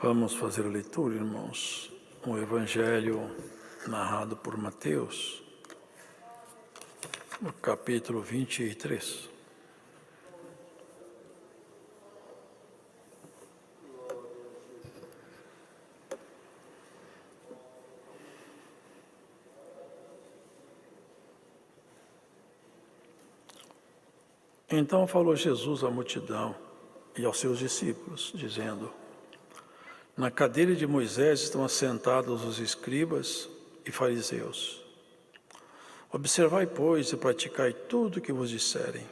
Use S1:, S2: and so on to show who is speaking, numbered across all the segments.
S1: Vamos fazer a leitura, irmãos, o Evangelho narrado por Mateus, no capítulo 23. Então falou Jesus à multidão e aos seus discípulos, dizendo: Na cadeira de Moisés estão assentados os escribas e fariseus. Observai, pois, e praticai tudo o que vos disserem,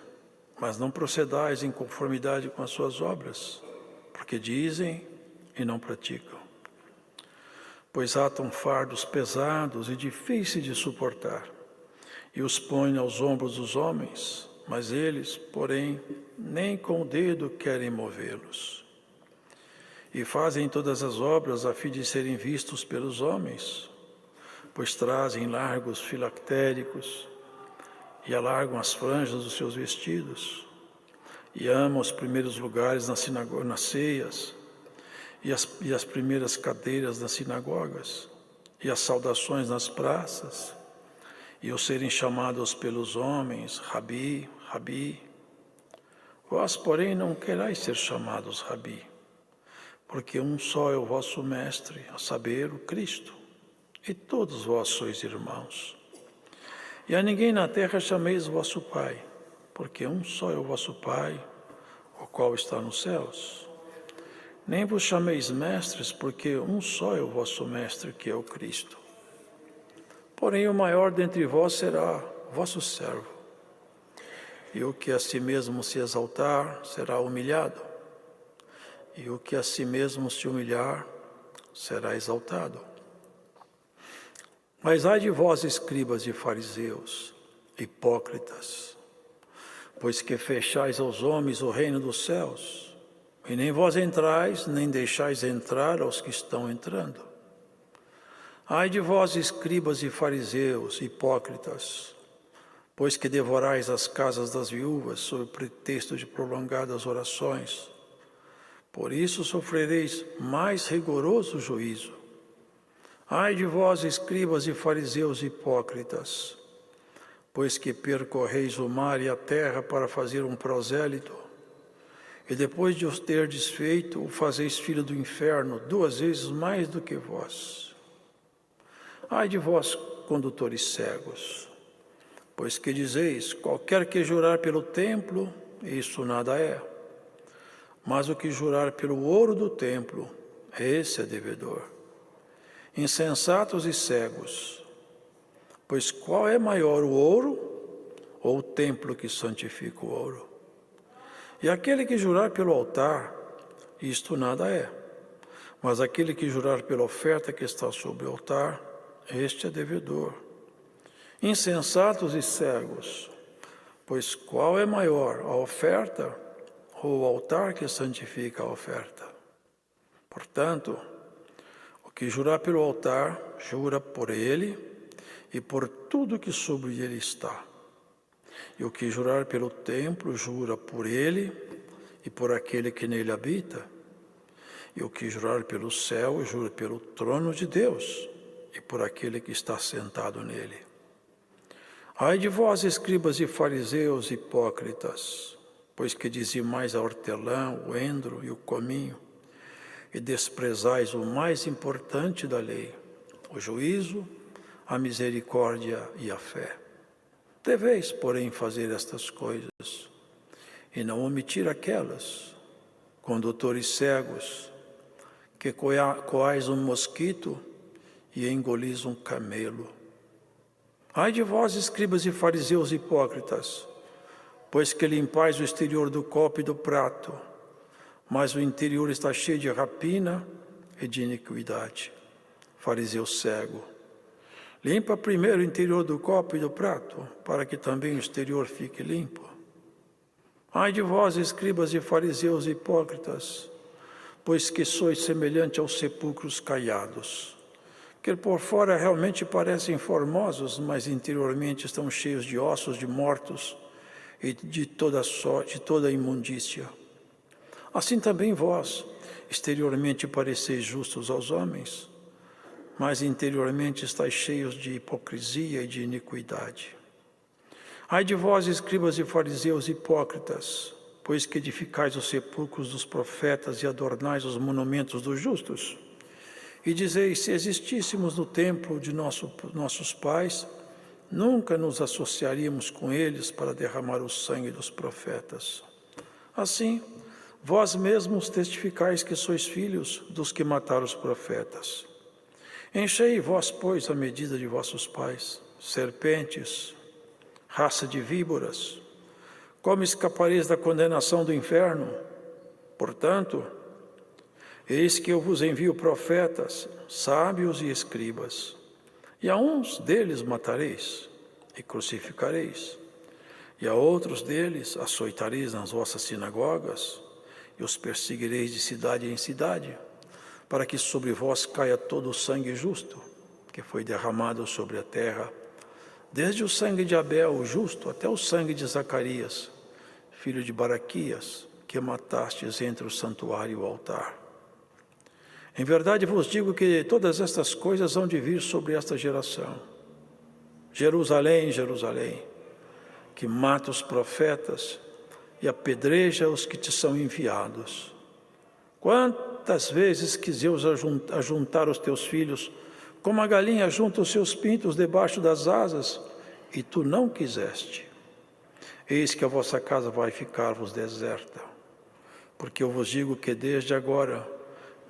S1: mas não procedais em conformidade com as suas obras, porque dizem e não praticam. Pois atam fardos pesados e difíceis de suportar, e os põem aos ombros dos homens, mas eles, porém, nem com o dedo querem movê-los. E fazem todas as obras a fim de serem vistos pelos homens, pois trazem largos filactéricos e alargam as franjas dos seus vestidos, e amam os primeiros lugares nas ceias, e as primeiras cadeiras nas sinagogas, e as saudações nas praças, e os serem chamados pelos homens, Rabi, Rabi. Vós, porém, não querais ser chamados Rabi, porque um só é o vosso mestre, a saber, o Cristo, e todos vós sois irmãos. E a ninguém na terra chameis vosso Pai, porque um só é o vosso Pai, o qual está nos céus. Nem vos chameis mestres, porque um só é o vosso mestre, que é o Cristo. Porém, o maior dentre vós será vosso servo. E o que a si mesmo se exaltar, será humilhado. E o que a si mesmo se humilhar, será exaltado. Mas ai de vós, escribas e fariseus, hipócritas, pois que fechais aos homens o reino dos céus, e nem vós entrais, nem deixais entrar aos que estão entrando. Ai de vós, escribas e fariseus, hipócritas, pois que devorais as casas das viúvas, sob pretexto de prolongadas orações. Por isso sofrereis mais rigoroso juízo. Ai de vós, escribas e fariseus hipócritas, pois que percorreis o mar e a terra para fazer um prosélito, e depois de os ter desfeito, o fazeis filho do inferno 2 vezes mais do que vós. Ai de vós, condutores cegos, pois que dizeis, qualquer que jurar pelo templo, isso nada é. Mas o que jurar pelo ouro do templo, esse é devedor. Insensatos e cegos, pois qual é maior, o ouro ou o templo que santifica o ouro? E aquele que jurar pelo altar, isto nada é. Mas aquele que jurar pela oferta que está sobre o altar, este é devedor. Insensatos e cegos, pois qual é maior, a oferta ou o altar que santifica a oferta? Portanto, o que jurar pelo altar, jura por ele e por tudo que sobre ele está. E o que jurar pelo templo, jura por ele e por aquele que nele habita. E o que jurar pelo céu, jura pelo trono de Deus e por aquele que está sentado nele. Ai de vós, escribas e fariseus hipócritas, pois que dizimais a hortelã, o endro e o cominho, e desprezais o mais importante da lei, o juízo, a misericórdia e a fé. Deveis, porém, fazer estas coisas, e não omitir aquelas, condutores cegos, que coais um mosquito e engolis um camelo. Ai de vós, escribas e fariseus hipócritas, pois que limpais o exterior do copo e do prato, mas o interior está cheio de rapina e de iniquidade. Fariseu cego, limpa primeiro o interior do copo e do prato, para que também o exterior fique limpo. Ai de vós, escribas e fariseus hipócritas, pois que sois semelhante aos sepulcros caiados, que por fora realmente parecem formosos, mas interiormente estão cheios de ossos de mortos e de toda sorte, de toda imundícia. Assim também vós, exteriormente pareceis justos aos homens, mas interiormente estáis cheios de hipocrisia e de iniquidade. Ai de vós, escribas e fariseus hipócritas, pois que edificais os sepulcros dos profetas e adornais os monumentos dos justos. E dizeis, se existíssemos no templo de nossos pais, nunca nos associaríamos com eles para derramar o sangue dos profetas. Assim, vós mesmos testificais que sois filhos dos que mataram os profetas. Enchei vós, pois, a medida de vossos pais, serpentes, raça de víboras, como escapareis da condenação do inferno? Portanto, eis que eu vos envio profetas, sábios e escribas, e a uns deles matareis e crucificareis, e a outros deles açoitareis nas vossas sinagogas, e os perseguireis de cidade em cidade, para que sobre vós caia todo o sangue justo, que foi derramado sobre a terra, desde o sangue de Abel, o justo, até o sangue de Zacarias, filho de Baraquias, que matastes entre o santuário e o altar. Em verdade vos digo que todas estas coisas hão de vir sobre esta geração. Jerusalém, Jerusalém, que mata os profetas e apedreja os que te são enviados. Quantas vezes quis eu ajuntar os teus filhos, como a galinha junta os seus pintos debaixo das asas, e tu não quiseste. Eis que a vossa casa vai ficar-vos deserta, porque eu vos digo que desde agora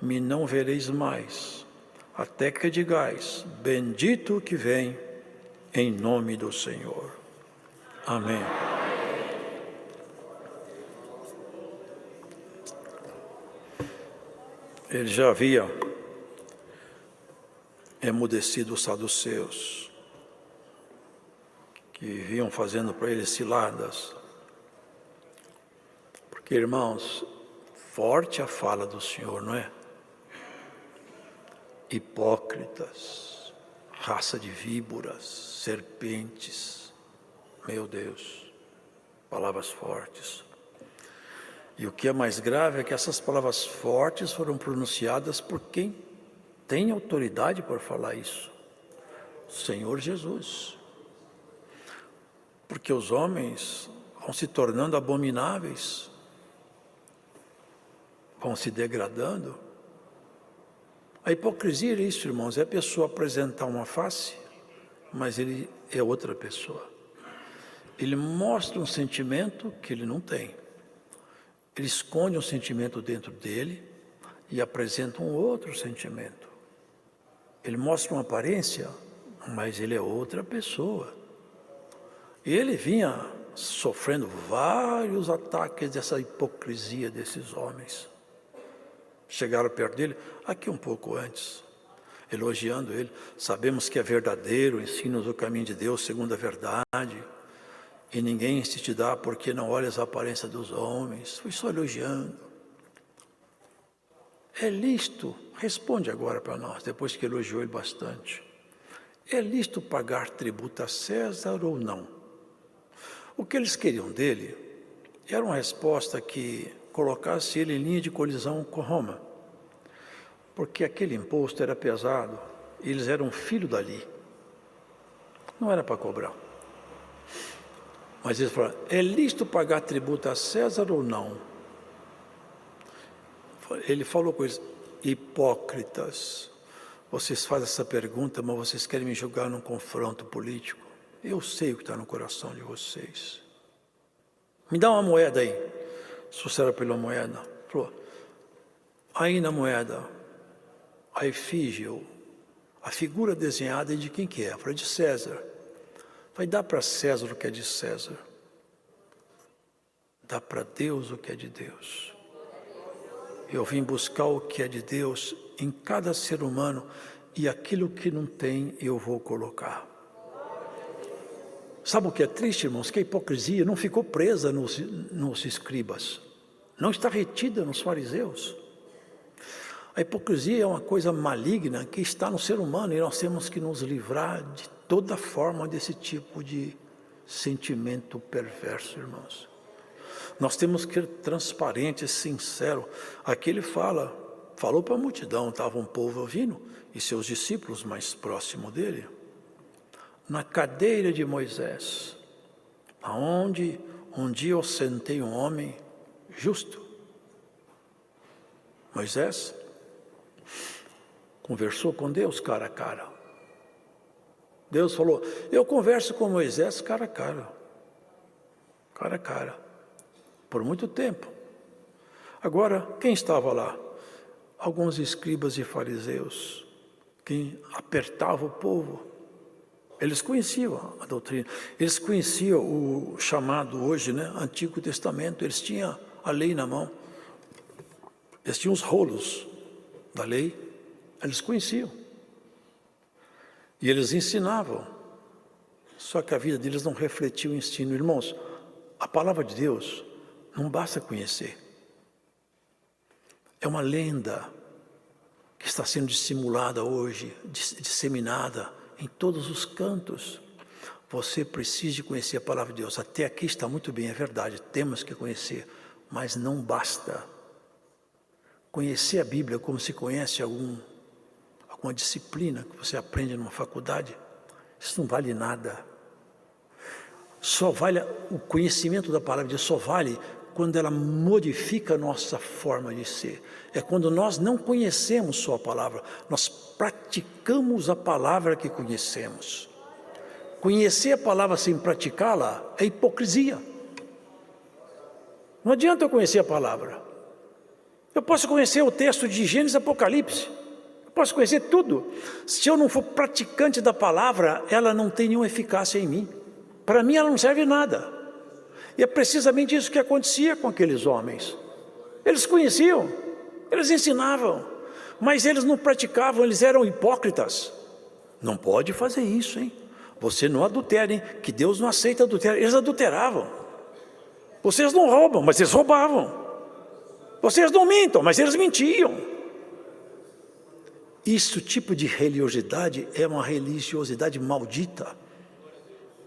S1: me não vereis mais, até que digais, bendito o que vem, em nome do Senhor. Amém. Ele já havia emudecido os saduceus, que vinham fazendo para ele ciladas. Porque, irmãos, forte a fala do Senhor, não é? Hipócritas, raça de víboras, serpentes, meu Deus, palavras fortes. E o que é mais grave é que essas palavras fortes foram pronunciadas por quem tem autoridade para falar isso, o Senhor Jesus. Porque os homens vão se tornando abomináveis, vão se degradando. A hipocrisia é isso, irmãos, é a pessoa apresentar uma face, mas ele é outra pessoa. Ele mostra um sentimento que ele não tem. Ele esconde um sentimento dentro dele e apresenta um outro sentimento. Ele mostra uma aparência, mas ele é outra pessoa. E ele vinha sofrendo vários ataques dessa hipocrisia desses homens. Chegaram perto dele, aqui um pouco antes, elogiando ele. Sabemos que é verdadeiro, ensina-nos o caminho de Deus segundo a verdade. E ninguém se te dá porque não olhas a aparência dos homens. Foi só elogiando. É lícito, responde agora para nós, depois que elogiou ele bastante. É lícito pagar tributo a César ou não? O que eles queriam dele era uma resposta que colocasse ele em linha de colisão com Roma. Porque aquele imposto era pesado, eles eram filho dali. Não era para cobrar. Mas eles falaram, é lícito pagar tributo a César ou não? Ele falou com eles, hipócritas, vocês fazem essa pergunta, mas vocês querem me julgar num confronto político? Eu sei o que está no coração de vocês. Me dá uma moeda aí. Trouxeram pela moeda. Falou, aí na moeda, a efígie, a figura desenhada é de quem que é? Falei, de César. Vai dar para César o que é de César. Dá para Deus o que é de Deus. Eu vim buscar o que é de Deus em cada ser humano e aquilo que não tem eu vou colocar. Sabe o que é triste, irmãos? Que a hipocrisia não ficou presa nos escribas. Não está retida nos fariseus. A hipocrisia é uma coisa maligna que está no ser humano e nós temos que nos livrar de toda forma desse tipo de sentimento perverso, irmãos. Nós temos que ser transparentes, sinceros. Aqui ele fala, falou para a multidão, estava um povo ouvindo, e seus discípulos mais próximos dele. Na cadeira de Moisés, aonde um dia eu sentei um homem justo. Moisés conversou com Deus cara a cara. Deus falou, eu converso com Moisés cara a cara. Cara a cara. Por muito tempo. Agora, quem estava lá? Alguns escribas e fariseus, que apertavam o povo. Eles conheciam a doutrina, eles conheciam o chamado hoje, né, Antigo Testamento, eles tinham a lei na mão, eles tinham os rolos da lei, eles conheciam. E eles ensinavam, só que a vida deles não refletia o ensino. Irmãos, a palavra de Deus não basta conhecer. É uma lenda que está sendo dissimulada hoje, disseminada em todos os cantos. Você precisa conhecer a palavra de Deus. Até aqui está muito bem, é verdade, temos que conhecer, mas não basta. Conhecer a Bíblia como se conhece alguma disciplina que você aprende numa faculdade, isso não vale nada. Só vale o conhecimento da palavra de Deus, só vale quando ela modifica a nossa forma de ser. É quando nós não conhecemos só a palavra, nós praticamos a palavra que conhecemos. Conhecer a palavra sem praticá-la é hipocrisia. Não adianta eu conhecer a palavra. Eu posso conhecer o texto de Gênesis e Apocalipse, eu posso conhecer tudo. Se eu não for praticante da palavra, ela não tem nenhuma eficácia em mim. Para mim ela não serve nada. E é precisamente isso que acontecia com aqueles homens. Eles conheciam, eles ensinavam, mas eles não praticavam, eles eram hipócritas. Não pode fazer isso, hein? Você não adultera, hein? Que Deus não aceita adultério. Eles adulteravam. Vocês não roubam, mas eles roubavam. Vocês não mintam, mas eles mentiam. Isso tipo de religiosidade é uma religiosidade maldita.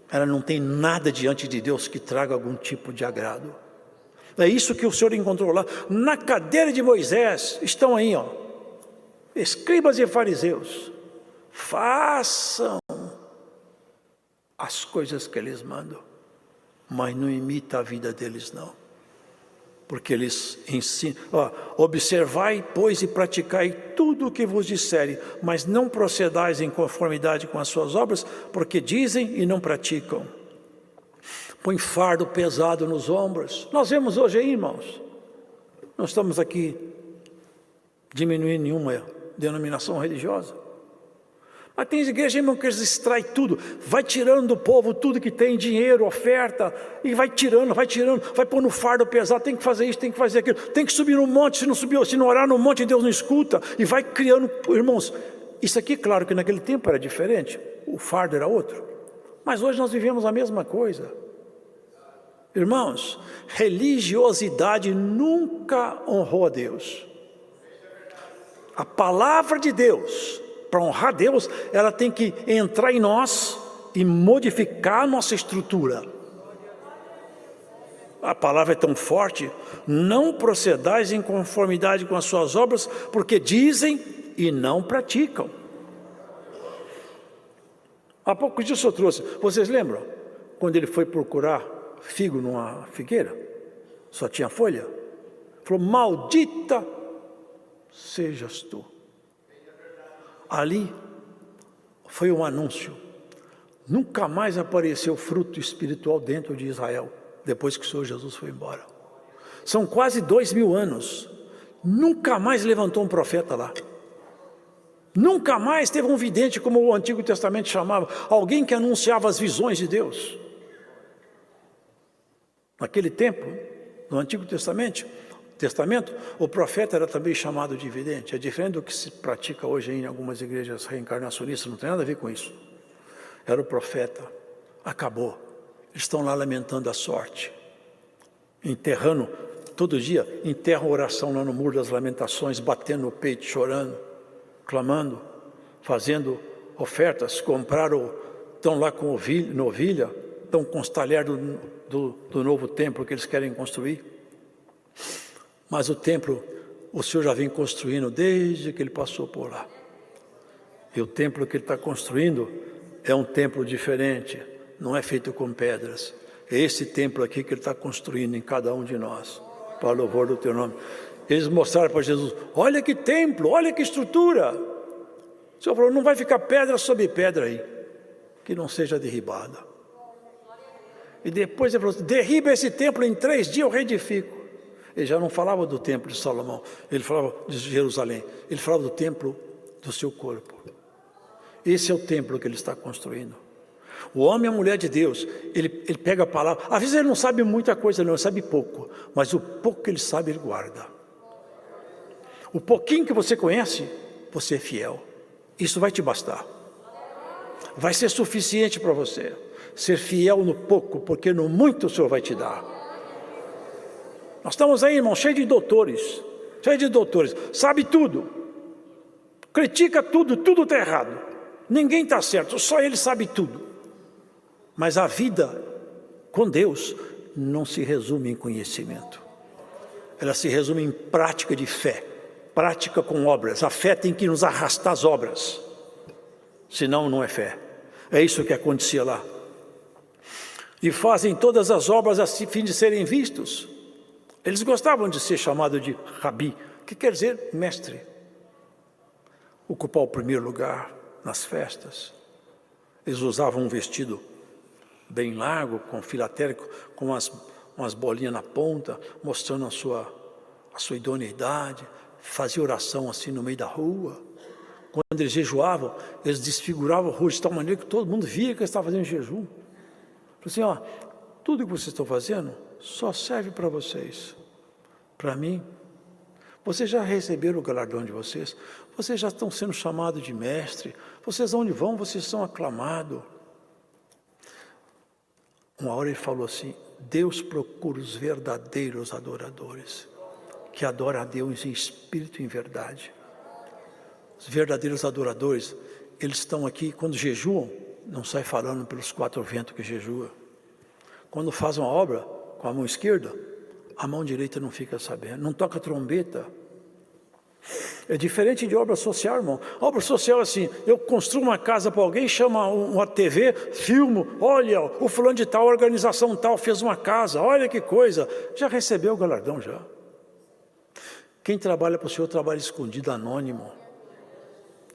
S1: Ela não tem nada diante de Deus que traga algum tipo de agrado. É isso que o Senhor encontrou lá. Na cadeira de Moisés, estão aí, ó, escribas e fariseus. Façam as coisas que eles mandam, mas não imita a vida deles, não. Porque eles ensinam, observai, pois, e praticai tudo o que vos disserem, mas não procedais em conformidade com as suas obras, porque dizem e não praticam. Põe fardo pesado nos ombros. Nós vemos hoje aí, irmãos, não estamos aqui diminuindo nenhuma denominação religiosa. Mas tem igrejas, irmão, que eles extraem tudo, vai tirando do povo tudo que tem, dinheiro, oferta, e vai tirando, vai pôr no fardo pesado, tem que fazer isso, tem que fazer aquilo, tem que subir no monte, se não orar no monte, Deus não escuta, e vai criando, irmãos, isso aqui, claro que naquele tempo era diferente, o fardo era outro, mas hoje nós vivemos a mesma coisa. Irmãos, religiosidade nunca honrou a Deus. A palavra de Deus, para honrar Deus, ela tem que entrar em nós e modificar a nossa estrutura. A palavra é tão forte, não procedais em conformidade com as suas obras, porque dizem e não praticam. Há pouco disso eu trouxe, vocês lembram? Quando ele foi procurar figo numa figueira, só tinha folha, falou, maldita sejas tu. Ali foi um anúncio, nunca mais apareceu fruto espiritual dentro de Israel, depois que o Senhor Jesus foi embora. São quase 2000 anos, nunca mais levantou um profeta lá, nunca mais teve um vidente, como o Antigo Testamento chamava, alguém que anunciava as visões de Deus. Naquele tempo, no Antigo Testamento, o profeta era também chamado de vidente. É diferente do que se pratica hoje em algumas igrejas reencarnacionistas, não tem nada a ver com isso. Era o profeta, acabou. Estão lá lamentando a sorte, enterrando, todo dia, enterram oração lá no Muro das Lamentações, batendo no peito, chorando, clamando, fazendo ofertas, estão lá com novilha, estão com os talheres do novo templo que eles querem construir. Mas o templo o Senhor já vem construindo desde que Ele passou por lá. E o templo que Ele está construindo é um templo diferente, não é feito com pedras. É esse templo aqui que Ele está construindo em cada um de nós, para o louvor do Teu nome. Eles mostraram para Jesus, olha que templo, olha que estrutura. O Senhor falou, não vai ficar pedra sobre pedra aí, que não seja derribada. E depois Ele falou, derriba esse templo, em 3 dias eu reedifico. Ele já não falava do templo de Salomão, ele falava de Jerusalém, ele falava do templo do seu corpo. Esse é o templo que Ele está construindo. O homem e a mulher de Deus, ele pega a palavra, às vezes ele não sabe muita coisa, não, ele sabe pouco, mas o pouco que ele sabe, ele guarda. O pouquinho que você conhece, você é fiel. Isso vai te bastar. Vai ser suficiente para você. Ser fiel no pouco, porque no muito o Senhor vai te dar. Nós estamos aí, irmão, cheio de doutores. Sabe tudo. Critica tudo, tudo está errado. Ninguém está certo, só ele sabe tudo. Mas a vida com Deus não se resume em conhecimento. Ela se resume em prática de fé. Prática com obras. A fé tem que nos arrastar às obras. Senão não é fé. É isso que acontecia lá. E fazem todas as obras a fim de serem vistos. Eles gostavam de ser chamados de rabi, que quer dizer mestre. Ocupar o primeiro lugar nas festas. Eles usavam um vestido bem largo, com filatérico, com umas bolinhas na ponta, mostrando a sua idoneidade. Fazia oração assim no meio da rua. Quando eles jejuavam, eles desfiguravam a rua de tal maneira que todo mundo via que eles estavam fazendo jejum. Assim, ó, tudo que vocês estão fazendo só serve para vocês. Para mim, vocês já receberam o galardão de vocês. Vocês já estão sendo chamados de mestre. Vocês onde vão, vocês são aclamados. Uma hora ele falou assim, Deus procura os verdadeiros adoradores, que adoram a Deus em espírito e em verdade. Os verdadeiros adoradores, eles estão aqui, quando jejuam, não sai falando pelos 4 ventos que jejua. Quando faz uma obra com a mão esquerda, a mão direita não fica sabendo, não toca trombeta. É diferente de obra social, irmão. Obra social é assim, eu construo uma casa para alguém, chama uma TV, filmo, olha, o fulano de tal, organização tal, fez uma casa, olha que coisa, já recebeu o galardão já. Quem trabalha para o Senhor trabalha escondido, anônimo.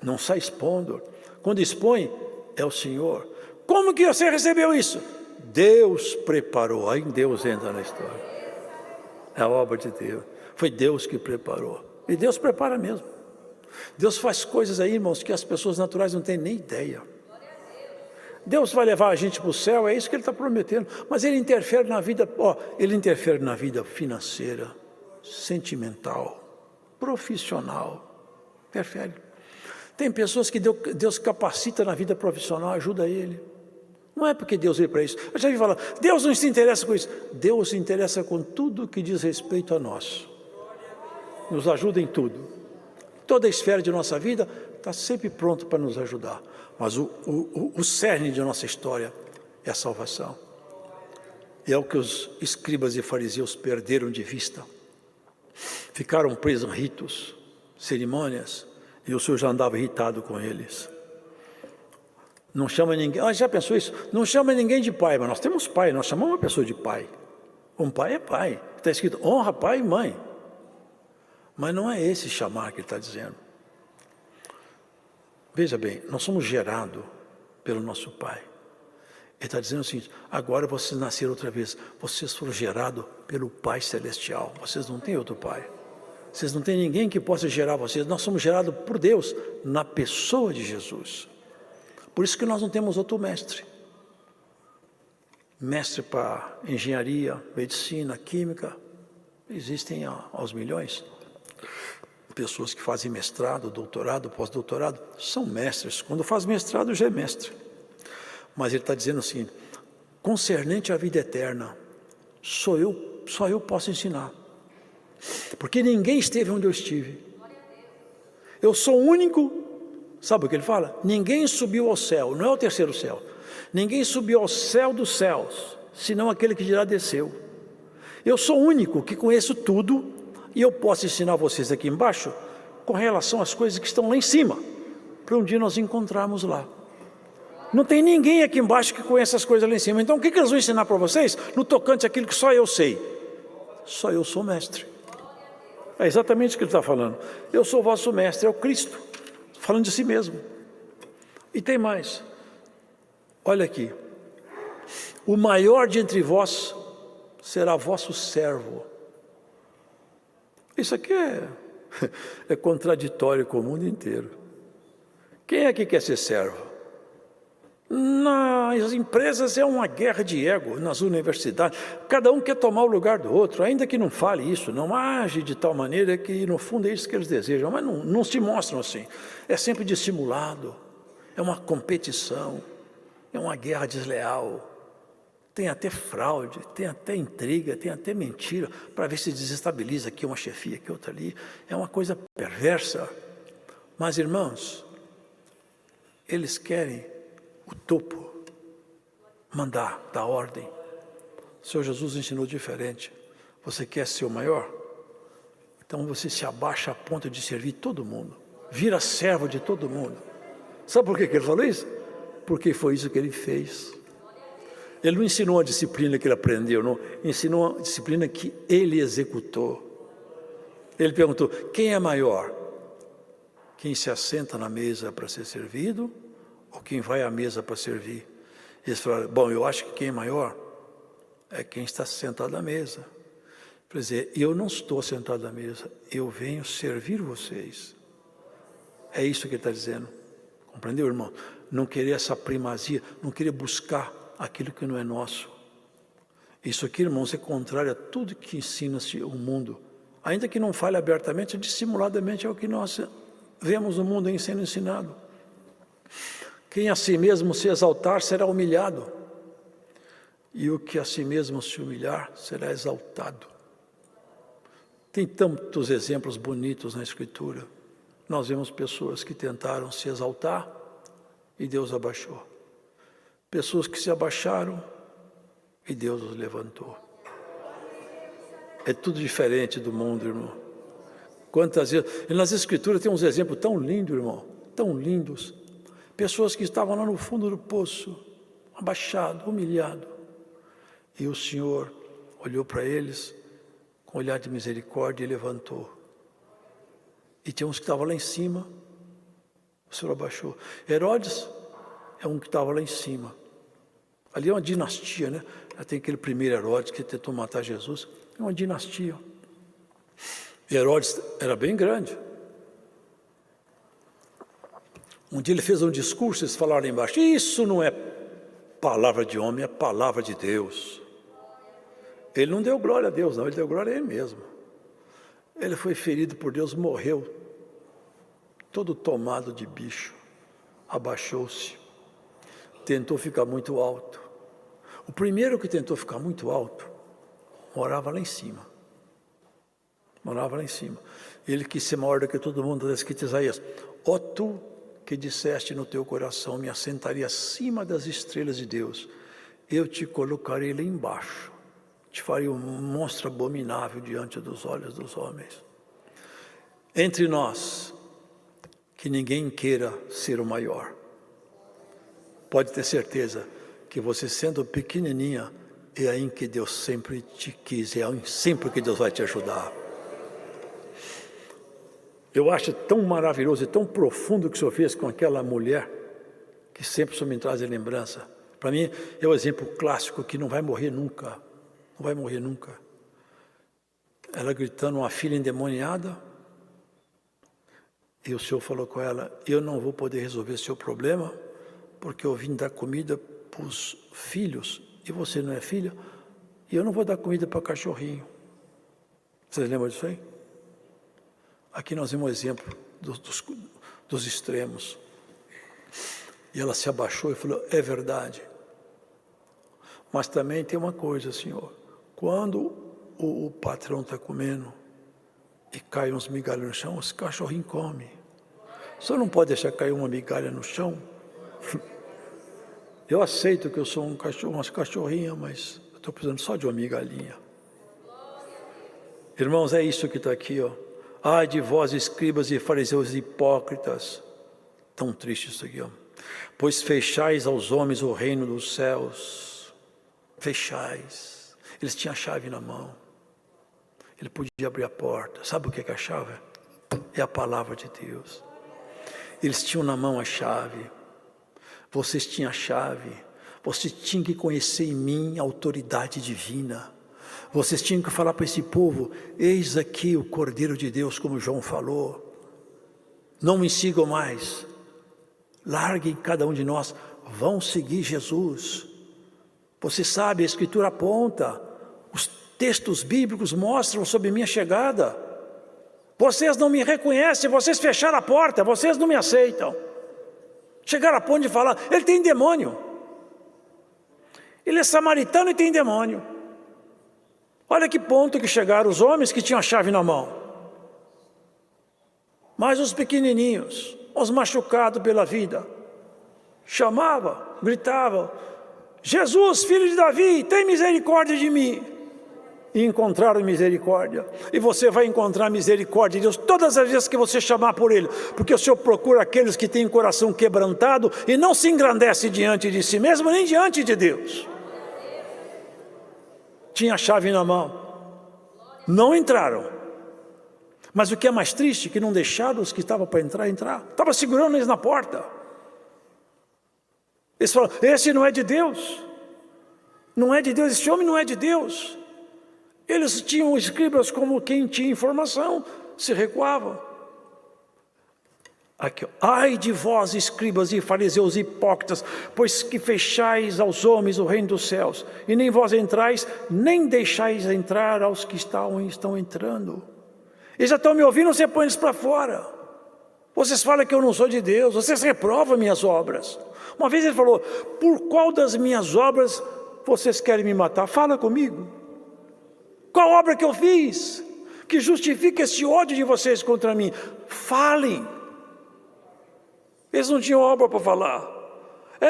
S1: Não sai expondo. Quando expõe, é o Senhor. Como que você recebeu isso? Deus preparou. Aí Deus entra na história. É a obra de Deus. Foi Deus que preparou. E Deus prepara mesmo. Deus faz coisas aí, irmãos, que as pessoas naturais não têm nem ideia. Deus vai levar a gente para o céu, é isso que Ele está prometendo. Mas Ele interfere na vida, Ele interfere na vida financeira, sentimental, profissional. Interfere. Tem pessoas que Deus capacita na vida profissional, ajuda ele. Não é porque Deus veio para isso. Eu já vi falar, Deus não se interessa com isso. Deus se interessa com tudo que diz respeito a nós. Nos ajuda em tudo. Toda a esfera de nossa vida está sempre pronto para nos ajudar. Mas o cerne de nossa história é a salvação. É o que os escribas e fariseus perderam de vista. Ficaram presos em ritos, cerimônias, e o Senhor já andava irritado com eles. Não chama ninguém, já pensou isso? Não chama ninguém de pai, mas nós temos pai, nós chamamos uma pessoa de pai. Um pai é pai, está escrito, honra pai e mãe. Mas não é esse chamar que ele está dizendo. Veja bem, nós somos gerados pelo nosso pai. Ele está dizendo o seguinte, agora vocês nasceram outra vez, vocês foram gerados pelo Pai Celestial, vocês não têm outro pai. Vocês não têm ninguém que possa gerar vocês. Nós somos gerados por Deus na pessoa de Jesus. Por isso que nós não temos outro mestre. Mestre para engenharia, medicina, química. Existem aos milhões. Pessoas que fazem mestrado, doutorado, pós-doutorado, são mestres. Quando faz mestrado já é mestre. Mas ele está dizendo assim, concernente à vida eterna, só eu posso ensinar. Porque ninguém esteve onde eu estive. Eu sou o único, sabe o que ele fala? Ninguém subiu ao céu, não é o terceiro céu. Ninguém subiu ao céu dos céus, senão aquele que já desceu. Eu sou o único que conheço tudo, E eu posso ensinar vocês aqui embaixo com relação às coisas que estão lá em cima, para um dia nós encontrarmos lá. Não tem ninguém aqui embaixo que conheça as coisas lá em cima. Então o que eles vão ensinar para vocês? No tocante àquilo que só eu sei. Só eu sou mestre. É exatamente o que ele está falando. Eu sou vosso mestre, é o Cristo, falando de si mesmo. E tem mais. Olha aqui. O maior de entre vós será vosso servo. Isso aqui é contraditório com o mundo inteiro. Quem é que quer ser servo? Nas empresas é uma guerra de ego, nas universidades, cada um quer tomar o lugar do outro, ainda que não fale isso, não age de tal maneira que no fundo é isso que eles desejam, mas não se mostram assim, é sempre dissimulado, é uma competição, é uma guerra desleal, tem até fraude, tem até intriga, tem até mentira, para ver se desestabiliza aqui uma chefia, aqui outra ali, é uma coisa perversa, mas irmãos, eles querem o topo, mandar, dar ordem. O Senhor Jesus ensinou diferente. Você quer ser o maior? Então você se abaixa a ponto de servir todo mundo. Vira servo de todo mundo. Sabe por que ele falou isso? Porque foi isso que ele fez. Ele não ensinou a disciplina que ele aprendeu, não. Ensinou a disciplina que ele executou. Ele perguntou, quem é maior? Quem se assenta na mesa para ser servido ou quem vai à mesa para servir? Eles falaram, bom, eu acho que quem é maior é quem está sentado à mesa. Quer dizer, eu não estou sentado à mesa, eu venho servir vocês. É isso que ele está dizendo. Compreendeu, irmão? Não querer essa primazia, não querer buscar aquilo que não é nosso. Isso aqui, irmãos, é contrário a tudo que ensina-se o mundo. Ainda que não fale abertamente, dissimuladamente é o que nós vemos o mundo sendo ensinado. Quem a si mesmo se exaltar será humilhado, e o que a si mesmo se humilhar será exaltado. Tem tantos exemplos bonitos na Escritura. Nós vemos pessoas que tentaram se exaltar e Deus abaixou. Pessoas que se abaixaram e Deus os levantou. É tudo diferente do mundo, irmão. Quantas vezes... E nas Escrituras tem uns exemplos tão lindos, irmão, tão lindos. Pessoas que estavam lá no fundo do poço, abaixado, humilhado. E o Senhor olhou para eles com olhar de misericórdia e levantou. E tinha uns que estavam lá em cima, o Senhor abaixou. Herodes é um que estava lá em cima. Ali é uma dinastia, né? Tem aquele primeiro Herodes que tentou matar Jesus. É uma dinastia. Herodes era bem grande. Um dia ele fez um discurso, eles falaram lá embaixo, isso não é palavra de homem, é palavra de Deus. Ele não deu glória a Deus, não, ele deu glória a ele mesmo. Ele foi ferido por Deus, morreu, todo tomado de bicho, abaixou-se, tentou ficar muito alto. O primeiro que tentou ficar muito alto, morava lá em cima. Morava lá em cima. Ele quis ser maior do que todo mundo, está escrito em Isaías, ó tu que disseste no teu coração, me assentaria acima das estrelas de Deus, eu te colocarei lá embaixo, te farei um monstro abominável diante dos olhos dos homens. Entre nós, que ninguém queira ser o maior. Pode ter certeza que você sendo pequenininha, é aí que Deus sempre te quis, é aí sempre que Deus vai te ajudar. Eu acho tão maravilhoso e tão profundo o que o Senhor fez com aquela mulher, que sempre só me traz lembrança. Para mim, é o exemplo clássico que não vai morrer nunca. Não vai morrer nunca. Ela gritando, uma filha endemoniada, e o Senhor falou com ela, eu não vou poder resolver seu problema, porque eu vim dar comida para os filhos, e você não é filha, e eu não vou dar comida para cachorrinho. Vocês lembram disso aí? Aqui nós vemos um exemplo dos extremos. E ela se abaixou e falou, é verdade. Mas também tem uma coisa, Senhor. Quando o patrão está comendo e cai uns migalhas no chão, os cachorrinhos comem. O Senhor não pode deixar cair uma migalha no chão? Eu aceito que eu sou um cachorro, umas cachorrinhas, mas eu estou precisando só de uma migalhinha. Irmãos, é isso que está aqui, ó. Ai de vós, escribas e fariseus hipócritas. Tão triste isso aqui, ó. Pois fechais aos homens o reino dos céus. Fechais. Eles tinham a chave na mão. Ele podia abrir a porta. Sabe o que é a chave? É a palavra de Deus. Eles tinham na mão a chave. Vocês tinham a chave. Vocês tinham que conhecer em mim a autoridade divina. Vocês tinham que falar para esse povo: eis aqui o Cordeiro de Deus, como João falou. Não me sigam mais. Larguem cada um de nós. Vão seguir Jesus. Você sabe, a Escritura aponta. Os textos bíblicos mostram sobre minha chegada. Vocês não me reconhecem, vocês fecharam a porta, vocês não me aceitam. Chegaram a ponto de falar: ele tem demônio. Ele é samaritano e tem demônio. Olha que ponto que chegaram os homens que tinham a chave na mão. Mas os pequenininhos, os machucados pela vida, chamavam, gritavam: Jesus, filho de Davi, tem misericórdia de mim. E encontraram misericórdia. E você vai encontrar misericórdia de Deus todas as vezes que você chamar por Ele. Porque o Senhor procura aqueles que têm o coração quebrantado e não se engrandece diante de si mesmo, nem diante de Deus. Tinha a chave na mão. Não entraram. Mas o que é mais triste, que não deixaram os que estavam para entrar. Estava segurando eles na porta. Eles falaram: esse não é de Deus. Não é de Deus, esse homem não é de Deus. Eles tinham escribas como quem tinha informação, se recuavam. Aqui, ó. Ai de vós, escribas e fariseus hipócritas, pois que fechais aos homens o reino dos céus, e nem vós entrais, nem deixais entrar aos que estão entrando. Eles já estão me ouvindo, você põe eles para fora. Vocês falam que eu não sou de Deus, vocês reprovam minhas obras. Uma vez ele falou: por qual das minhas obras vocês querem me matar? Fala comigo. Qual obra que eu fiz que justifica esse ódio de vocês contra mim? Falem. Eles não tinham obra para falar.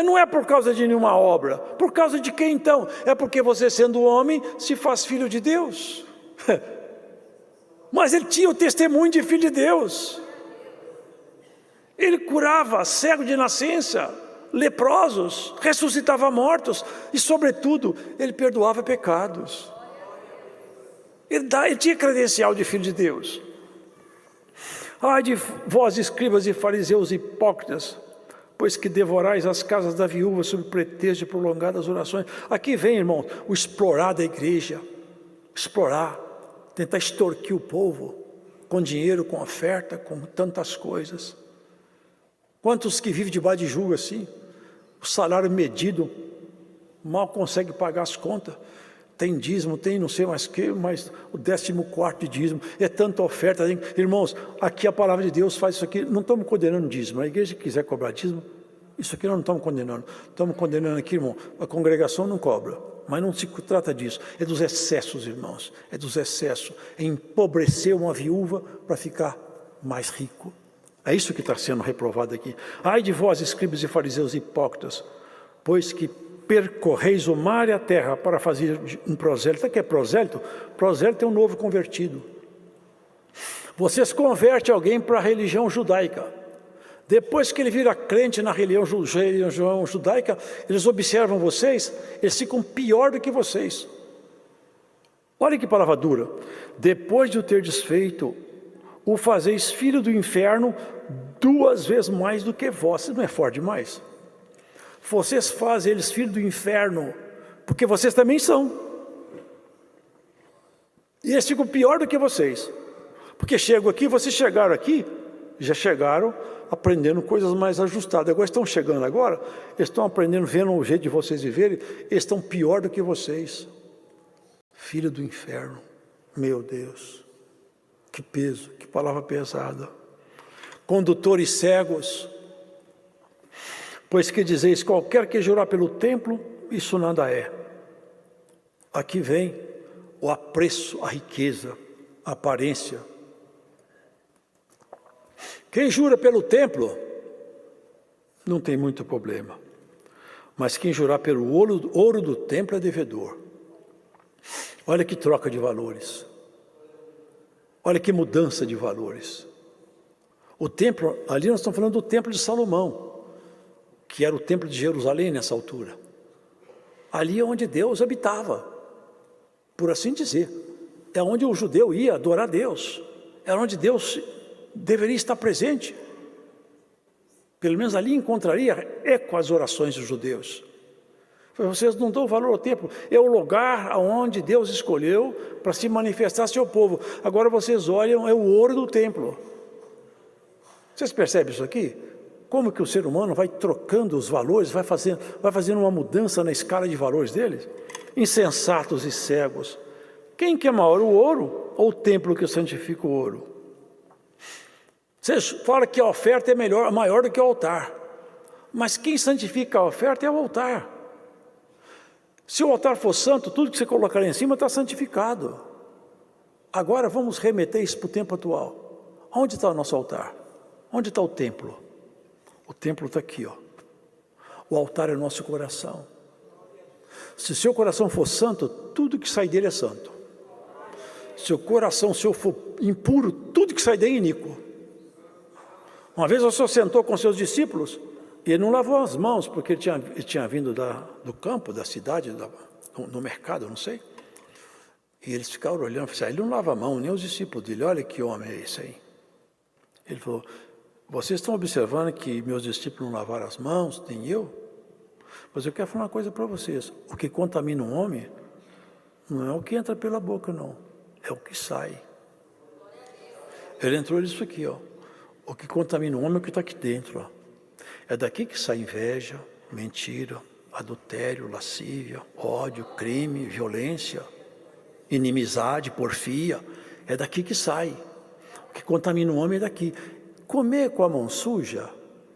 S1: Não é por causa de nenhuma obra. Por causa de quem então? É porque você, sendo homem, se faz filho de Deus. Mas ele tinha o testemunho de filho de Deus. Ele curava cego de nascença, leprosos, ressuscitava mortos e, sobretudo, ele perdoava pecados. Ele tinha credencial de filho de Deus. Ai de vós, escribas e fariseus hipócritas, pois que devorais as casas da viúva sob pretexto de prolongadas orações. Aqui vem, irmão, o explorar da igreja. Explorar, tentar extorquir o povo com dinheiro, com oferta, com tantas coisas. Quantos que vivem debaixo de julgo assim? O salário medido, mal consegue pagar as contas. Tem dízimo, tem não sei mais o que, mas o 14º dízimo, é tanta oferta. Irmãos, aqui a palavra de Deus faz isso aqui. Não estamos condenando dízimo. A igreja que quiser cobrar dízimo, isso aqui nós não estamos condenando. Estamos condenando aqui, irmão, a congregação não cobra. Mas não se trata disso. É dos excessos, irmãos. É dos excessos. É empobrecer uma viúva para ficar mais rico. É isso que está sendo reprovado aqui. Ai de vós, escribas e fariseus hipócritas, pois que percorreis o mar e a terra para fazer um prosélito. Sabe o que é prosélito? Prosélito é um novo convertido. Vocês convertem alguém para a religião judaica. Depois que ele vira crente na religião judaica, eles observam vocês, eles ficam pior do que vocês. Olha que palavra dura. Depois de o ter desfeito, o fazeis filho do inferno 2 vezes mais do que vós. Isso não é forte demais? Vocês fazem eles filhos do inferno, porque vocês também são. E eles ficam pior do que vocês. Porque chegam aqui, vocês chegaram aqui, já chegaram aprendendo coisas mais ajustadas. Agora estão chegando agora, eles estão aprendendo, vendo o jeito de vocês viverem, eles estão pior do que vocês. Filho do inferno, meu Deus, que peso, que palavra pesada. Condutores cegos, pois que dizeis, qualquer que jurar pelo templo, isso nada é. Aqui vem o apreço, a riqueza, a aparência. Quem jura pelo templo, não tem muito problema. Mas quem jurar pelo ouro do templo é devedor. Olha que troca de valores. Olha que mudança de valores. O templo, ali nós estamos falando do templo de Salomão, que era o templo de Jerusalém nessa altura. Ali é onde Deus habitava, por assim dizer. É onde o judeu ia adorar Deus. É onde Deus deveria estar presente. Pelo menos ali encontraria eco às orações dos judeus. Vocês não dão valor ao templo. É o lugar onde Deus escolheu para se manifestar seu povo. Agora vocês olham, é o ouro do templo. Vocês percebem isso aqui? Como que o ser humano vai trocando os valores, vai fazendo uma mudança na escala de valores deles? Insensatos e cegos. Quem que é maior, o ouro ou o templo que santifica o ouro? Vocês falam que a oferta é maior do que o altar. Mas quem santifica a oferta é o altar. Se o altar for santo, tudo que você colocar lá em cima está santificado. Agora vamos remeter isso para o tempo atual. Onde está o nosso altar? Onde está o templo? O templo está aqui, ó. O altar é o nosso coração. Se o seu coração for santo, tudo que sai dele é santo. Se o coração seu for impuro, tudo que sai dele é iníquo. Uma vez o Senhor sentou com seus discípulos e ele não lavou as mãos, porque ele tinha vindo do campo, da cidade, do mercado, não sei. E eles ficaram olhando e falaram, ele não lava a mão, nem os discípulos dele, olha que homem é esse aí. Ele falou, vocês estão observando que meus discípulos não lavaram as mãos, nem eu? Mas eu quero falar uma coisa para vocês, o que contamina um homem não é o que entra pela boca, não, é o que sai. Ele entrou nisso aqui, ó. O que contamina o homem é o que está aqui dentro, ó. É daqui que sai inveja, mentira, adultério, lascívia, ódio, crime, violência, inimizade, porfia. É daqui que sai. O que contamina o homem é daqui. Comer com a mão suja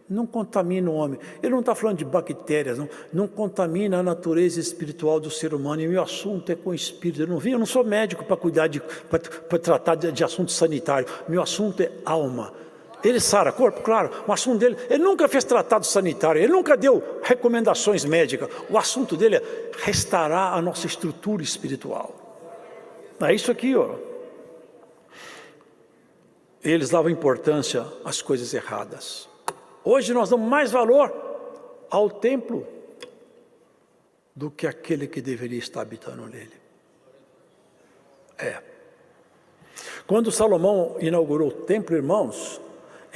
S1: não contamina o homem. Ele não está falando de bactérias, não contamina a natureza espiritual do ser humano. E meu assunto é com o espírito. Eu não sou médico para cuidar para tratar de assunto sanitário. Meu assunto é alma. Ele sara corpo, claro, o assunto dele, ele nunca fez tratado sanitário, ele nunca deu recomendações médicas, o assunto dele é restaurar a nossa estrutura espiritual. É isso aqui, ó. Eles davam importância às coisas erradas. Hoje nós damos mais valor ao templo do que aquele que deveria estar habitando nele. Quando Salomão inaugurou o templo, irmãos,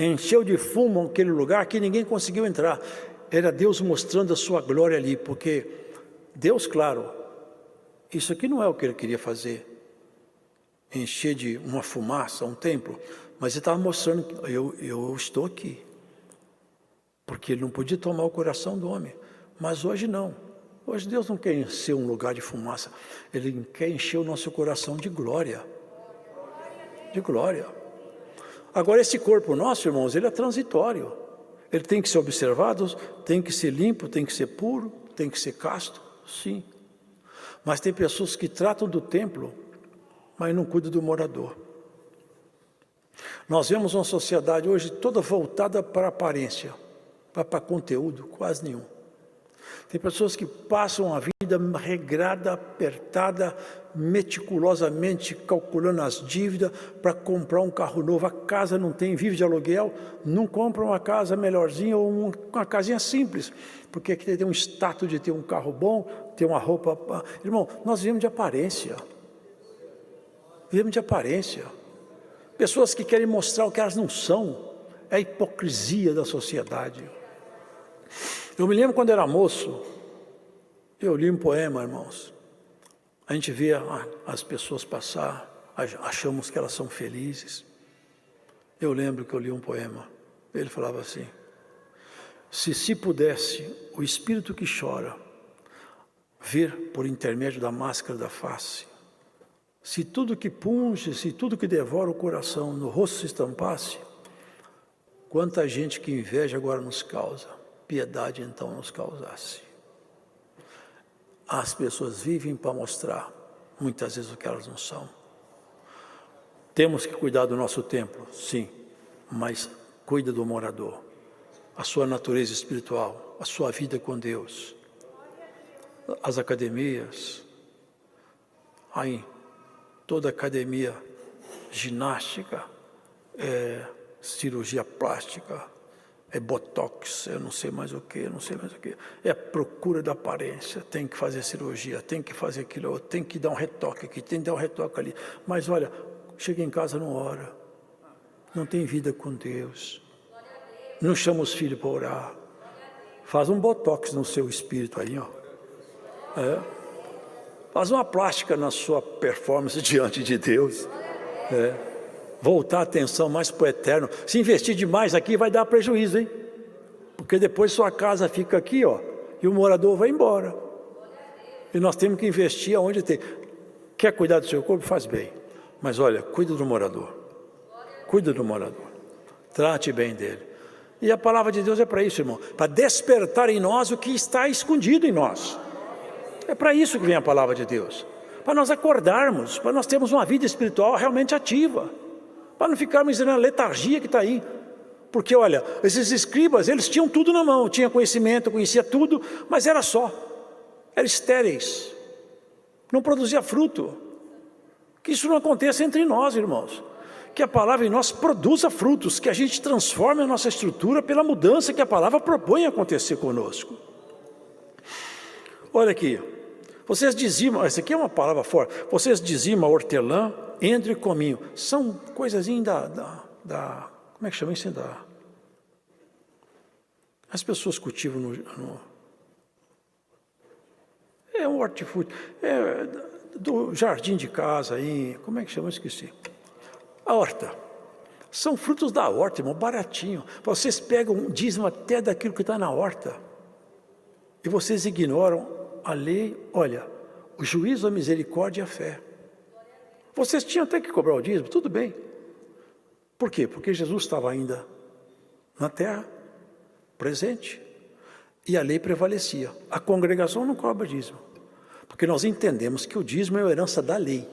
S1: encheu de fumo aquele lugar que ninguém conseguiu entrar. Era Deus mostrando a sua glória ali, porque Deus, claro, isso aqui não é o que ele queria fazer, encher de uma fumaça um templo, mas ele estava mostrando, eu estou aqui, porque ele não podia tomar o coração do homem, mas hoje não. Hoje Deus não quer encher um lugar de fumaça, ele quer encher o nosso coração de glória, de glória. Agora, esse corpo nosso, irmãos, ele é transitório. Ele tem que ser observado, tem que ser limpo, tem que ser puro, tem que ser casto, sim. Mas tem pessoas que tratam do templo, mas não cuidam do morador. Nós vemos uma sociedade hoje toda voltada para a aparência, para conteúdo, quase nenhum. Tem pessoas que passam a vida regrada, apertada, meticulosamente calculando as dívidas para comprar um carro novo. A casa não tem, vive de aluguel, não compra uma casa melhorzinha ou uma casinha simples, porque aqui tem um status de ter um carro bom, ter uma roupa. Irmão, nós vivemos de aparência. Vivemos de aparência. Pessoas que querem mostrar o que elas não são. É a hipocrisia da sociedade. Eu me lembro quando era moço, eu li um poema, irmãos. A gente via as pessoas passar, achamos que elas são felizes. Eu lembro que eu li um poema, ele falava assim, se pudesse o espírito que chora ver por intermédio da máscara da face, se tudo que punge, se tudo que devora o coração no rosto se estampasse, quanta gente que inveja agora nos causa, piedade então nos causasse. As pessoas vivem para mostrar, muitas vezes, o que elas não são. Temos que cuidar do nosso templo, sim, mas cuida do morador, a sua natureza espiritual, a sua vida com Deus. As academias, aí, toda academia ginástica, é cirurgia plástica, é botox, eu não sei mais o que, é a procura da aparência, tem que fazer cirurgia, tem que fazer aquilo, tem que dar um retoque aqui, tem que dar um retoque ali. Mas olha, chega em casa, não ora, não tem vida com Deus, não chama os filhos para orar, faz um botox no seu espírito aí, ó. Faz uma plástica na sua performance diante de Deus. Voltar a atenção mais para o eterno. Se investir demais aqui vai dar prejuízo, hein? Porque depois sua casa fica aqui, ó, e o morador vai embora. E nós temos que investir aonde tem. Quer cuidar do seu corpo? Faz bem. Mas olha, cuida do morador. Cuida do morador. Trate bem dele. E a palavra de Deus é para isso, irmão. Para despertar em nós o que está escondido em nós. É para isso que vem a palavra de Deus. Para nós acordarmos, para nós termos uma vida espiritual realmente ativa. Para não ficarmos na letargia que está aí. Porque, olha, esses escribas, eles tinham tudo na mão, tinham conhecimento, conhecia tudo, mas era só. Eram estéreis. Não produzia fruto. Que isso não aconteça entre nós, irmãos. Que a palavra em nós produza frutos, que a gente transforme a nossa estrutura pela mudança que a palavra propõe acontecer conosco. Olha aqui. Vocês dizimam, essa aqui é uma palavra forte, vocês dizimam hortelã, endro e cominho. São coisazinhas como é que chama isso? As pessoas cultivam é um hortifruti, do jardim de casa aí, como é que chama? Esqueci. A horta. São frutos da horta, irmão, baratinho. Vocês pegam, dízimo até daquilo que está na horta. E vocês ignoram a lei, olha, o juízo, a misericórdia e a fé. Vocês tinham até que cobrar o dízimo, tudo bem. Por quê? Porque Jesus estava ainda na terra, presente, e a lei prevalecia. A congregação não cobra dízimo, porque nós entendemos que o dízimo é a herança da lei.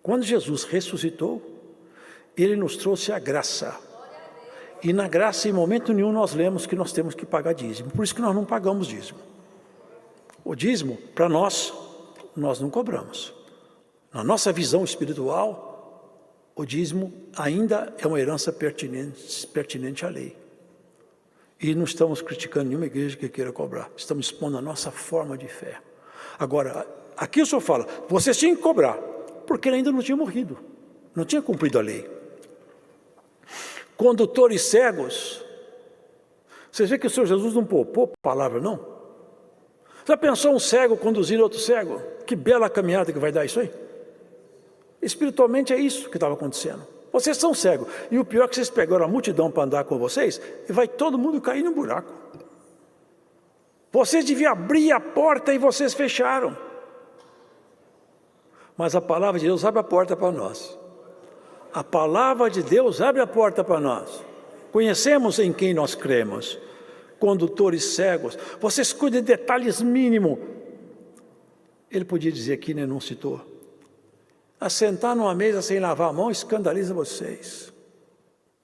S1: Quando Jesus ressuscitou, Ele nos trouxe a graça. E na graça, em momento nenhum, nós lemos que nós temos que pagar dízimo. Por isso que nós não pagamos dízimo. O dízimo, para nós não cobramos. Na nossa visão espiritual, o dízimo ainda é uma herança pertinente à lei. E não estamos criticando nenhuma igreja que queira cobrar. Estamos expondo a nossa forma de fé. Agora, aqui o senhor fala, vocês tinham que cobrar, porque ele ainda não tinha morrido. Não tinha cumprido a lei. Condutores cegos. Vocês veem que o Senhor Jesus não poupou palavra, não? Já pensou um cego conduzindo outro cego? Que bela caminhada que vai dar isso aí? Espiritualmente é isso que estava acontecendo. Vocês são cegos. E o pior é que vocês pegaram a multidão para andar com vocês e vai todo mundo cair no buraco. Vocês deviam abrir a porta e vocês fecharam. Mas a palavra de Deus abre a porta para nós. A palavra de Deus abre a porta para nós. Conhecemos em quem nós cremos. Condutores cegos. Vocês cuidem de detalhes mínimos. Ele podia dizer aqui, né, não citou. Assentar numa mesa sem lavar a mão escandaliza vocês.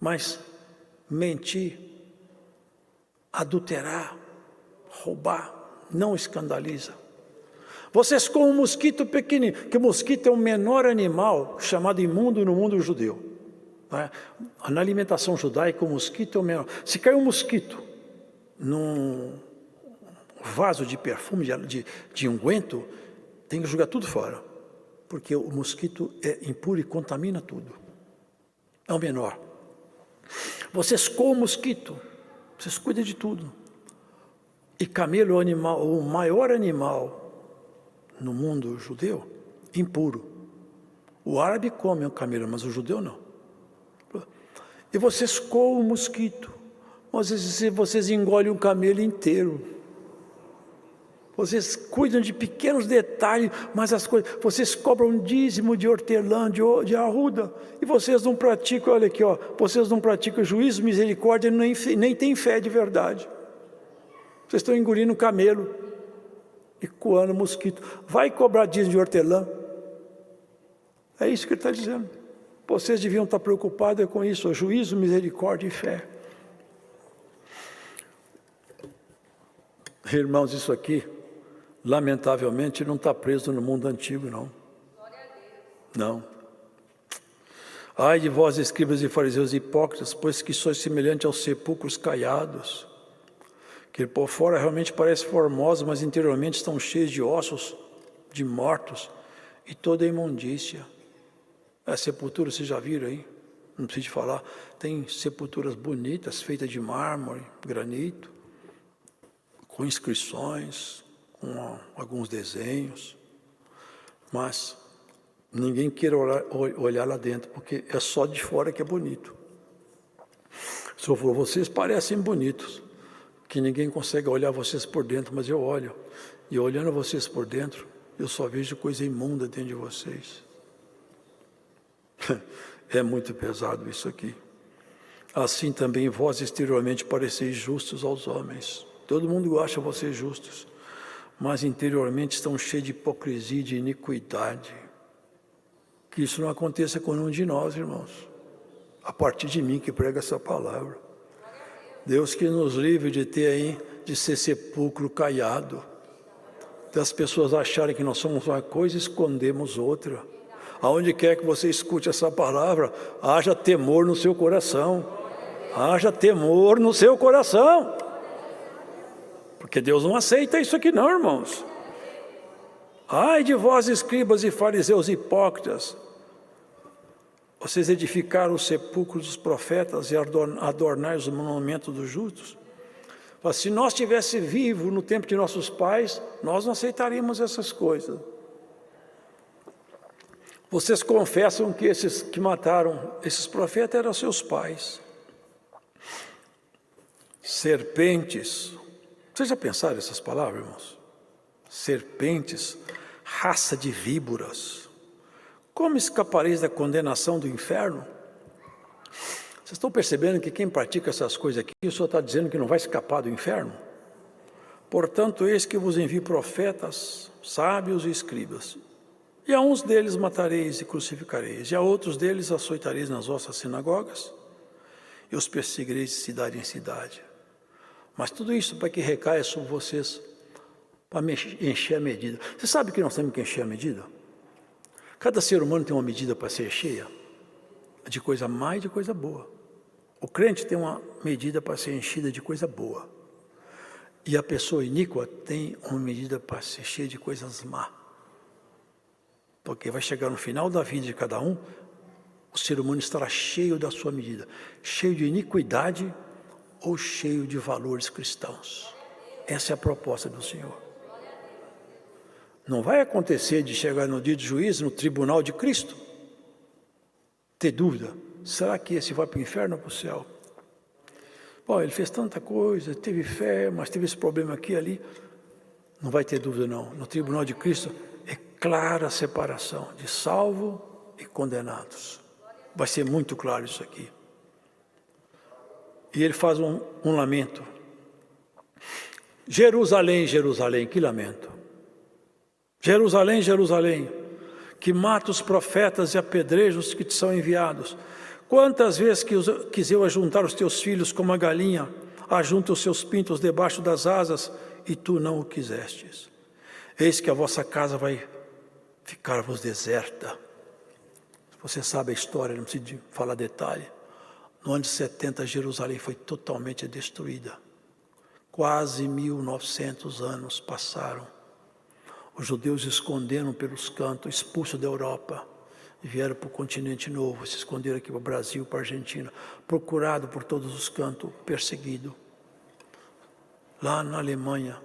S1: Mas mentir, adulterar, roubar, não escandaliza. Vocês comem um mosquito pequenino, que o mosquito é o menor animal chamado imundo no mundo judeu. Na alimentação judaica, o mosquito é o menor. Se cai um mosquito num vaso de perfume, de unguento, tem que jogar tudo fora, porque o mosquito é impuro e contamina tudo. É o menor. Vocês comem mosquito, vocês cuidam de tudo. E camelo é o animal, o maior animal no mundo judeu, impuro. O árabe come o camelo, mas o judeu não. E vocês comem o mosquito. Vocês engolem um camelo inteiro. Vocês cuidam de pequenos detalhes, mas as coisas, vocês cobram um dízimo de hortelã, de arruda, e vocês não praticam, olha aqui, ó, vocês não praticam juízo, misericórdia, nem têm fé de verdade. Vocês estão engolindo um camelo e coando mosquito. Vai cobrar dízimo de hortelã. É isso que ele está dizendo. Vocês deviam estar preocupados com isso, juízo, misericórdia e fé. Irmãos, isso aqui, lamentavelmente, não está preso no mundo antigo, não. Não. Ai de vós, escribas e fariseus hipócritas, pois que sois semelhantes aos sepulcros caiados, que por fora realmente parecem formosos, mas interiormente estão cheios de ossos, de mortos e toda imundícia. A sepultura, vocês já viram aí? Não preciso falar. Tem sepulturas bonitas, feitas de mármore, granito, com inscrições, com alguns desenhos, mas ninguém queira olhar lá dentro, porque é só de fora que é bonito. O Senhor falou, vocês parecem bonitos, que ninguém consegue olhar vocês por dentro, mas eu olho. E olhando vocês por dentro, eu só vejo coisa imunda dentro de vocês. É muito pesado isso aqui. Assim também vós exteriormente pareceis justos aos homens. Todo mundo acha vocês justos, mas interiormente estão cheios de hipocrisia e de iniquidade. Que isso não aconteça com nenhum de nós, irmãos. A partir de mim que prega essa palavra. Deus que nos livre de ter aí, de ser sepulcro caiado. Das pessoas acharem que nós somos uma coisa e escondemos outra. Aonde quer que você escute essa palavra, haja temor no seu coração. Haja temor no seu coração. Porque Deus não aceita isso aqui não, irmãos. Ai de vós, escribas e fariseus hipócritas, vocês edificaram os sepulcros dos profetas e adornai os monumentos dos justos. Mas se nós estivéssemos vivos no tempo de nossos pais, nós não aceitaríamos essas coisas. Vocês confessam que esses que mataram esses profetas eram seus pais. Serpentes. Vocês já pensaram essas palavras, irmãos? Serpentes, raça de víboras. Como escapareis da condenação do inferno? Vocês estão percebendo que quem pratica essas coisas aqui, o Senhor está dizendo que não vai escapar do inferno? Portanto, eis que vos envio profetas, sábios e escribas. E a uns deles matareis e crucificareis, e a outros deles açoitareis nas vossas sinagogas, e os perseguireis de cidade em cidade. Mas tudo isso para que recaia sobre vocês, para encher a medida. Você sabe que nós temos que encher a medida? Cada ser humano tem uma medida para ser cheia, de coisa má e de coisa boa. O crente tem uma medida para ser enchida de coisa boa. E a pessoa iníqua tem uma medida para ser cheia de coisas má. Porque vai chegar no final da vida de cada um, o ser humano estará cheio da sua medida, cheio de iniquidade ou cheio de valores cristãos. Essa é a proposta do Senhor. Não vai acontecer de chegar no dia de juízo, no tribunal de Cristo, ter dúvida, será que esse vai para o inferno ou para o céu? Bom, ele fez tanta coisa, teve fé, mas teve esse problema aqui e ali. Não vai ter dúvida não, no tribunal de Cristo é clara a separação de salvo e condenados. Vai ser muito claro isso aqui. E ele faz um lamento. Jerusalém, Jerusalém, que lamento. Jerusalém, Jerusalém, que mata os profetas e apedreja os que te são enviados. Quantas vezes quis eu ajuntar os teus filhos como a galinha ajunta os seus pintos debaixo das asas, e tu não o quisestes. Eis que a vossa casa vai ficar-vos deserta. Você sabe a história, não preciso falar detalhe. No ano de 70, Jerusalém foi totalmente destruída. Quase 1900 anos passaram. Os judeus se esconderam pelos cantos, expulsos da Europa, e vieram para o continente novo, se esconderam aqui para o Brasil, para a Argentina, procurado por todos os cantos, perseguido. Lá na Alemanha,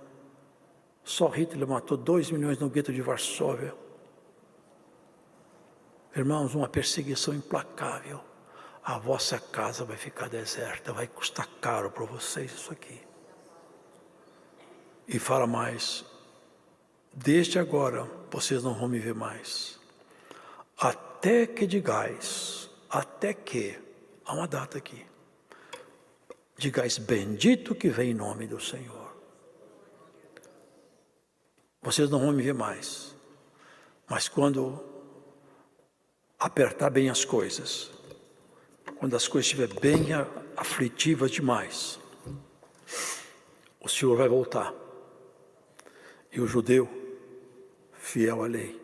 S1: só Hitler matou 2 milhões no gueto de Varsóvia. Irmãos, uma perseguição implacável. A vossa casa vai ficar deserta, vai custar caro para vocês isso aqui. E fala mais, desde agora vocês não vão me ver mais. Até que digais, até que, há uma data aqui, digais bendito que vem em nome do Senhor. Vocês não vão me ver mais, mas quando apertar bem as coisas, quando as coisas estiverem bem aflitivas demais, o Senhor vai voltar. E o judeu, fiel à lei,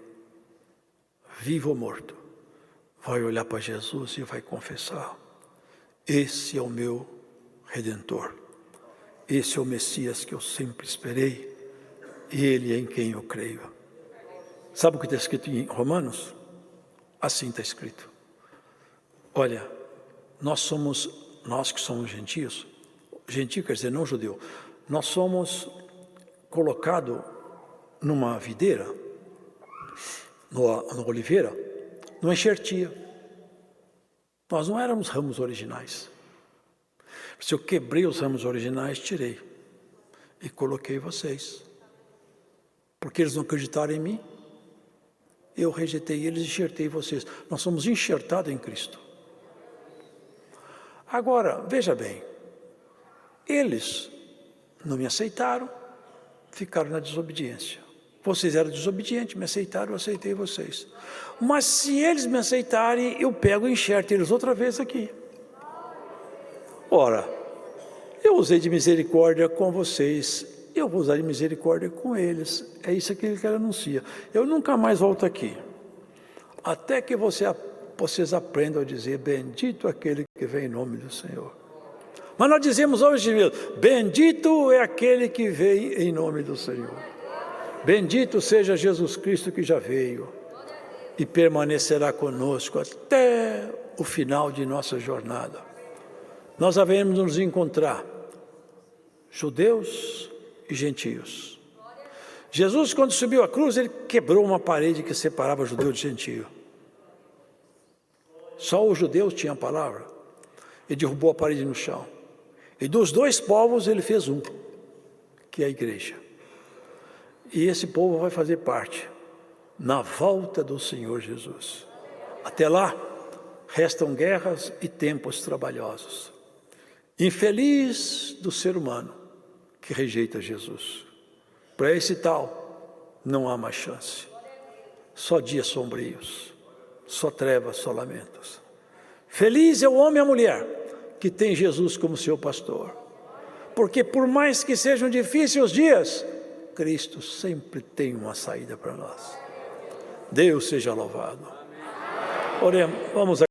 S1: vivo ou morto, vai olhar para Jesus e vai confessar: esse é o meu Redentor, esse é o Messias que eu sempre esperei, e Ele é em quem eu creio. Sabe o que está escrito em Romanos? Assim está escrito: olha, nós que somos gentios, gentio quer dizer não judeu, nós somos colocados numa videira, numa oliveira, numa enxertia. Nós não éramos ramos originais. Se eu quebrei os ramos originais, tirei e coloquei vocês. Porque eles não acreditaram em mim, eu rejeitei eles e enxertei vocês. Nós somos enxertados em Cristo. Agora, veja bem, eles não me aceitaram, ficaram na desobediência. Vocês eram desobedientes, me aceitaram, eu aceitei vocês. Mas se eles me aceitarem, eu pego e enxerto eles outra vez aqui. Ora, eu usei de misericórdia com vocês, eu vou usar de misericórdia com eles. É isso que ele anuncia. Eu nunca mais volto aqui, até que vocês aprendam a dizer: bendito aquele que vem em nome do Senhor. Mas nós dizemos hoje mesmo: bendito é aquele que vem em nome do Senhor. Bendito seja Jesus Cristo que já veio e permanecerá conosco até o final de nossa jornada. Nós haveremos nos encontrar, judeus e gentios. Jesus, quando subiu à cruz, ele quebrou uma parede que separava judeu de gentio. Só os judeus tinham a palavra. Ele derrubou a parede no chão. E dos dois povos ele fez um, que é a igreja. E esse povo vai fazer parte na volta do Senhor Jesus. Até lá, restam guerras e tempos trabalhosos. Infeliz do ser humano que rejeita Jesus. Para esse tal, não há mais chance. Só dias sombrios, só trevas, só lamentos. Feliz é o homem e a mulher que tem Jesus como seu pastor. Porque por mais que sejam difíceis os dias, Cristo sempre tem uma saída para nós. Deus seja louvado. Oremos, vamos